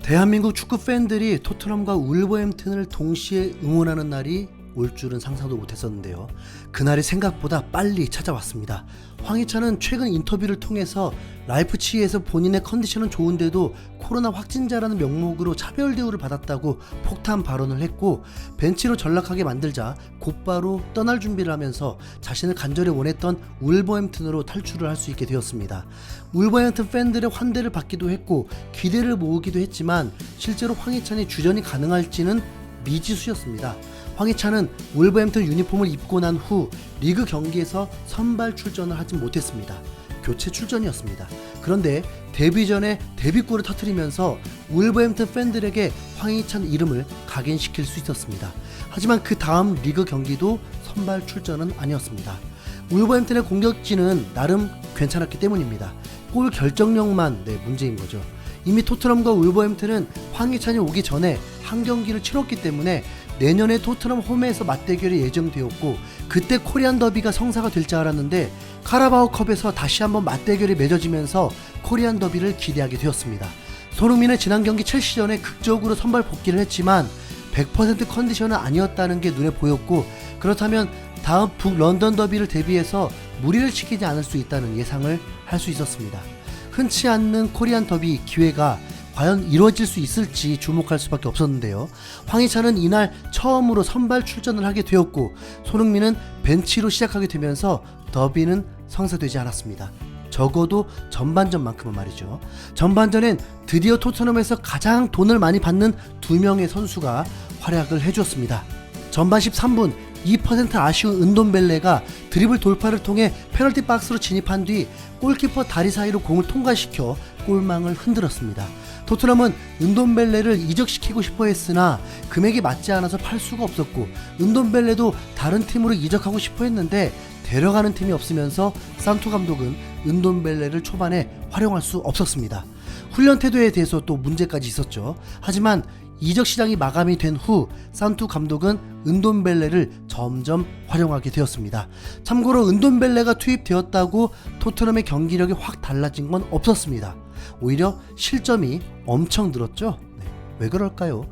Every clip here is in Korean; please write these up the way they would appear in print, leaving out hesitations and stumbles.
대한민국 축구 팬들이 토트넘과 울버햄튼을 동시에 응원하는 날이 올 줄은 상상도 못했었는데요. 그날이 생각보다 빨리 찾아왔습니다. 황희찬은 최근 인터뷰를 통해서 라이프치히에서 본인의 컨디션은 좋은데도 코로나 확진자라는 명목으로 차별 대우를 받았다고 폭탄 발언을 했고, 벤치로 전락하게 만들자 곧바로 떠날 준비를 하면서 자신을 간절히 원했던 울버햄튼으로 탈출을 할 수 있게 되었습니다. 울버햄튼 팬들의 환대를 받기도 했고 기대를 모으기도 했지만 실제로 황희찬이 주전이 가능할지는 미지수였습니다. 황희찬은 울버햄튼 유니폼을 입고 난 후 리그 경기에서 선발 출전을 하지 못했습니다. 교체 출전이었습니다. 그런데 데뷔전에 데뷔골을 터뜨리면서 울버햄튼 팬들에게 황희찬 이름을 각인시킬 수 있었습니다. 하지만 그 다음 리그 경기도 선발 출전은 아니었습니다. 울버햄튼의 공격진은 나름 괜찮았기 때문입니다. 골 결정력만 문제인 거죠. 이미 토트넘과 울버햄튼은 황희찬이 오기 전에 한 경기를 치렀기 때문에 내년에 토트넘 홈에서 맞대결이 예정되었고, 그때 코리안 더비가 성사가 될 줄 알았는데 카라바오컵에서 다시 한번 맞대결이 맺어지면서 코리안 더비를 기대하게 되었습니다. 손흥민은 지난 경기 첼시전에 극적으로 선발 복귀를 했지만 100% 컨디션은 아니었다는 게 눈에 보였고, 그렇다면 다음 북런던 더비를 대비해서 무리를 시키지 않을 수 있다는 예상을 할 수 있었습니다. 흔치 않는 코리안 더비 기회가 과연 이루어질 수 있을지 주목할 수밖에 없었는데요. 황희찬은 이날 처음으로 선발 출전을 하게 되었고, 손흥민은 벤치로 시작하게 되면서 더비는 성사되지 않았습니다. 적어도 전반전만큼은 말이죠. 전반전엔 드디어 토트넘에서 가장 돈을 많이 받는 두 명의 선수가 활약을 해줬습니다. 전반 13분 2% 아쉬운 은돈벨레가 드리블 돌파를 통해 페널티 박스로 진입한 뒤 골키퍼 다리 사이로 공을 통과시켜 골망을 흔들었습니다. 토트넘은 은돈벨레를 이적시키고 싶어 했으나 금액이 맞지 않아서 팔 수가 없었고, 은돈벨레도 다른 팀으로 이적하고 싶어 했는데 데려가는 팀이 없으면서 산투 감독은 은돈벨레를 초반에 활용할 수 없었습니다. 훈련 태도에 대해서 또 문제까지 있었죠. 하지만 이적 시장이 마감이 된 후 산투 감독은 은돈벨레를 점점 활용하게 되었습니다. 참고로 은돈벨레가 투입되었다고 토트넘의 경기력이 확 달라진 건 없었습니다. 오히려 실점이 엄청 늘었죠. 왜 그럴까요?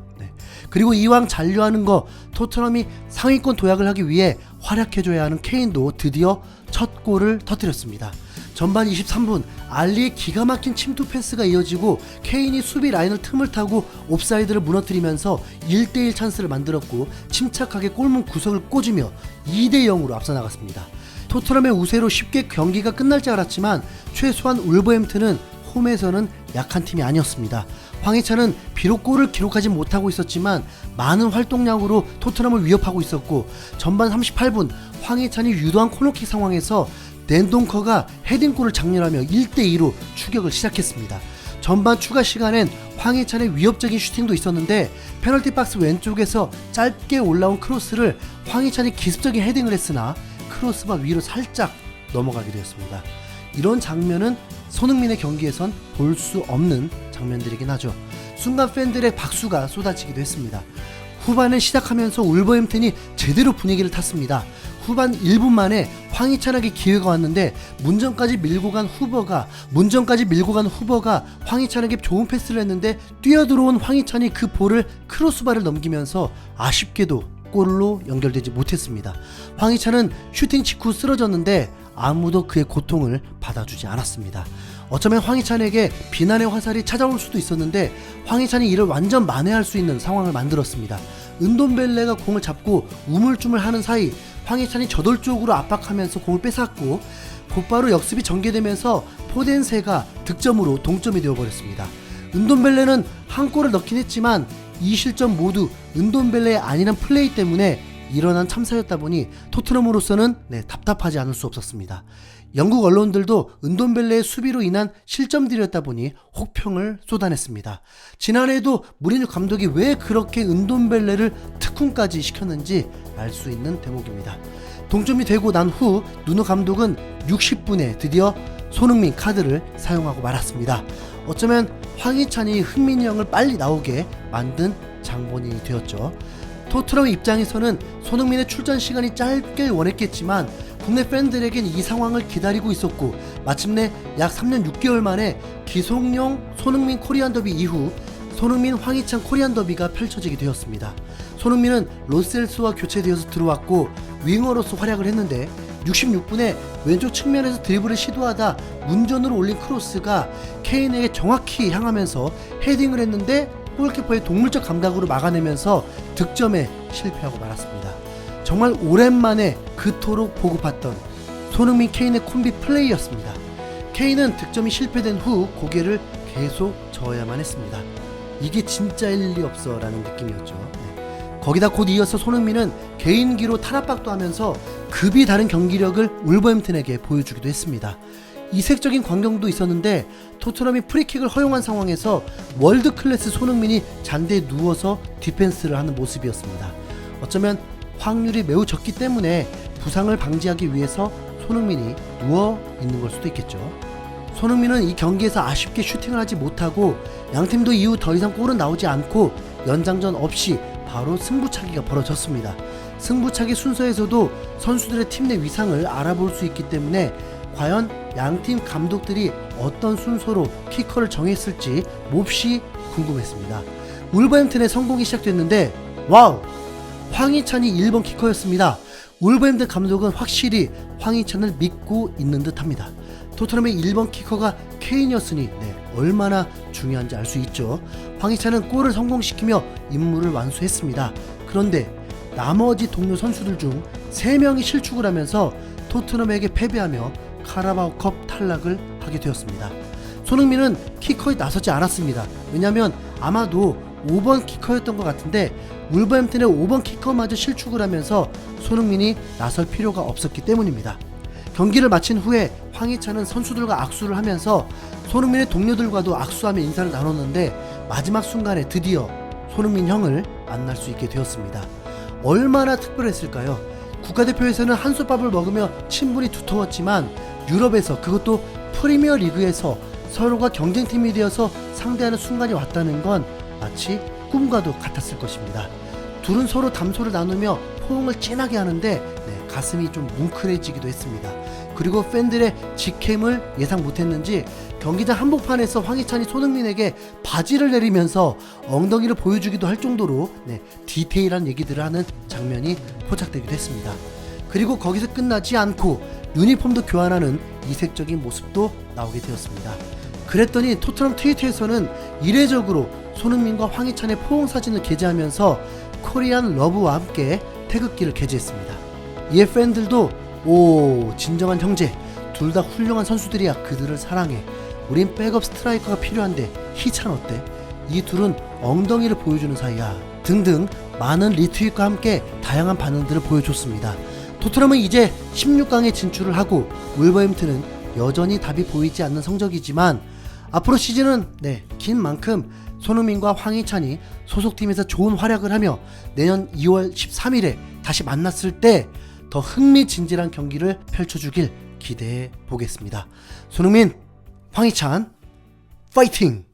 그리고 이왕 잔류하는 거 토트넘이 상위권 도약을 하기 위해 활약해줘야 하는 케인도 드디어 첫 골을 터뜨렸습니다. 전반 23분 알리의 기가 막힌 침투 패스가 이어지고 케인이 수비 라인을 틈을 타고 옵사이드를 무너뜨리면서 1대1 찬스를 만들었고, 침착하게 골문 구석을 꽂으며 2대0으로 앞서 나갔습니다. 토트넘의 우세로 쉽게 경기가 끝날 줄 알았지만 최소한 울버햄튼은 홈에서는 약한 팀이 아니었습니다. 황희찬은 비록 골을 기록하지 못하고 있었지만 많은 활동량으로 토트넘을 위협하고 있었고, 전반 38분 황희찬이 유도한 코너킥 상황에서 덴동커가 헤딩골을 장렬하며 1대2로 추격을 시작했습니다. 전반 추가 시간엔 황희찬의 위협적인 슈팅도 있었는데 페널티 박스 왼쪽에서 짧게 올라온 크로스를 황희찬이 기습적인 헤딩을 했으나 크로스바 위로 살짝 넘어가게 되었습니다. 이런 장면은 손흥민의 경기에선 볼 수 없는 장면들이긴 하죠. 순간 팬들의 박수가 쏟아지기도 했습니다. 후반을 시작하면서 울버햄튼이 제대로 분위기를 탔습니다. 후반 1분 만에 황희찬에게 기회가 왔는데 문전까지 밀고 간 후버가 황희찬에게 좋은 패스를 했는데 뛰어들어온 황희찬이 그 볼을 크로스바를 넘기면서 아쉽게도 골로 연결되지 못했습니다. 황희찬은 슈팅 직후 쓰러졌는데 아무도 그의 고통을 받아주지 않았습니다. 어쩌면 황희찬에게 비난의 화살이 찾아올 수도 있었는데 황희찬이 이를 완전 만회할 수 있는 상황을 만들었습니다. 은돈벨레가 공을 잡고 우물쭈물하는 사이 황희찬이 저돌적으로 압박하면서 공을 뺏었고, 곧바로 역습이 전개되면서 포덴세가 득점으로 동점이 되어버렸습니다. 은돈벨레는 한 골을 넣긴 했지만 이 실점 모두 은돈벨레의 안일한 플레이 때문에 일어난 참사였다 보니 토트넘으로서는 답답하지 않을 수 없었습니다. 영국 언론들도 은돈벨레의 수비로 인한 실점들이었다 보니 혹평을 쏟아냈습니다. 지난해에도 무리뉴 감독이 왜 그렇게 은돈벨레를 특훈까지 시켰는지 알 수 있는 대목입니다. 동점이 되고 난 후 누누 감독은 60분에 드디어 손흥민 카드를 사용하고 말았습니다. 어쩌면 황희찬이 흥민이 형을 빨리 나오게 만든 장본인이 되었죠. 토트넘 입장에서는 손흥민의 출전 시간이 짧길 원했겠지만 국내 팬들에겐 이 상황을 기다리고 있었고, 마침내 약 3년 6개월 만에 기성용 손흥민 코리안 더비 이후 손흥민, 황희찬 코리안 더비가 펼쳐지게 되었습니다. 손흥민은 로셀스와 교체되어서 들어왔고 윙어로서 활약을 했는데 66분에 왼쪽 측면에서 드리블을 시도하다 문전으로 올린 크로스가 케인에게 정확히 향하면서 헤딩을 했는데 골키퍼의 동물적 감각으로 막아내면서 득점에 실패하고 말았습니다. 정말 오랜만에 그토록 보고 봤던 손흥민 케인의 콤비 플레이였습니다. 케인은 득점이 실패된 후 고개를 계속 저어야만 했습니다. 이게 진짜일 리 없어 라는 느낌이었죠. 거기다 곧 이어서 손흥민은 개인기로 탈압박도 하면서 급이 다른 경기력을 울버햄튼에게 보여주기도 했습니다. 이색적인 광경도 있었는데 토트넘이 프리킥을 허용한 상황에서 월드클래스 손흥민이 잔디에 누워서 디펜스를 하는 모습이었습니다. 어쩌면 확률이 매우 적기 때문에 부상을 방지하기 위해서 손흥민이 누워 있는 걸 수도 있겠죠. 손흥민은 이 경기에서 아쉽게 슈팅을 하지 못하고 양팀도 이후 더 이상 골은 나오지 않고 연장전 없이 바로 승부차기가 벌어졌습니다. 승부차기 순서에서도 선수들의 팀 내 위상을 알아볼 수 있기 때문에 과연 양팀 감독들이 어떤 순서로 키커를 정했을지 몹시 궁금했습니다. 울버햄튼의 성공이 시작됐는데 와우! 황희찬이 1번 키커였습니다. 울버햄튼 감독은 확실히 황희찬을 믿고 있는 듯합니다. 토트넘의 1번 키커가 케인이었으니 얼마나 중요한지 알 수 있죠. 황희찬은 골을 성공시키며 임무를 완수했습니다. 그런데 나머지 동료 선수들 중 3명이 실축을 하면서 토트넘에게 패배하며 카라바오컵 탈락을 하게 되었습니다. 손흥민은 키커에 나서지 않았습니다. 왜냐하면 아마도 5번 키커였던 것 같은데 울버햄튼의 5번 키커마저 실축을 하면서 손흥민이 나설 필요가 없었기 때문입니다. 경기를 마친 후에 황희찬은 선수들과 악수를 하면서 손흥민의 동료들과도 악수하며 인사를 나눴는데 마지막 순간에 드디어 손흥민 형을 만날 수 있게 되었습니다. 얼마나 특별했을까요? 국가대표에서는 한솥밥을 먹으며 친분이 두터웠지만 유럽에서, 그것도 프리미어 리그에서 서로가 경쟁팀이 되어서 상대하는 순간이 왔다는 건 마치 꿈과도 같았을 것입니다. 둘은 서로 담소를 나누며 포옹을 진하게 하는데 가슴이 좀 뭉클해지기도 했습니다. 그리고 팬들의 직캠을 예상 못했는지 경기장 한복판에서 황희찬이 손흥민에게 바지를 내리면서 엉덩이를 보여주기도 할 정도로 디테일한 얘기들을 하는 장면이 포착되기도 했습니다. 그리고 거기서 끝나지 않고 유니폼도 교환하는 이색적인 모습도 나오게 되었습니다. 그랬더니 토트넘 트위터에서는 이례적으로 손흥민과 황희찬의 포옹 사진을 게재하면서 코리안 러브와 함께 태극기를 게재했습니다. 이에 팬들도 오, 진정한 형제, 둘 다 훌륭한 선수들이야, 그들을 사랑해, 우린 백업 스트라이커가 필요한데 희찬 어때? 이 둘은 엉덩이를 보여주는 사이야 등등 많은 리트윗과 함께 다양한 반응들을 보여줬습니다. 토트넘은 이제 16강에 진출을 하고 울버햄튼은 여전히 답이 보이지 않는 성적이지만 앞으로 시즌은 긴 만큼 손흥민과 황희찬이 소속팀에서 좋은 활약을 하며 내년 2월 13일에 다시 만났을 때 더 흥미진진한 경기를 펼쳐주길 기대해 보겠습니다. 손흥민, 황희찬 파이팅!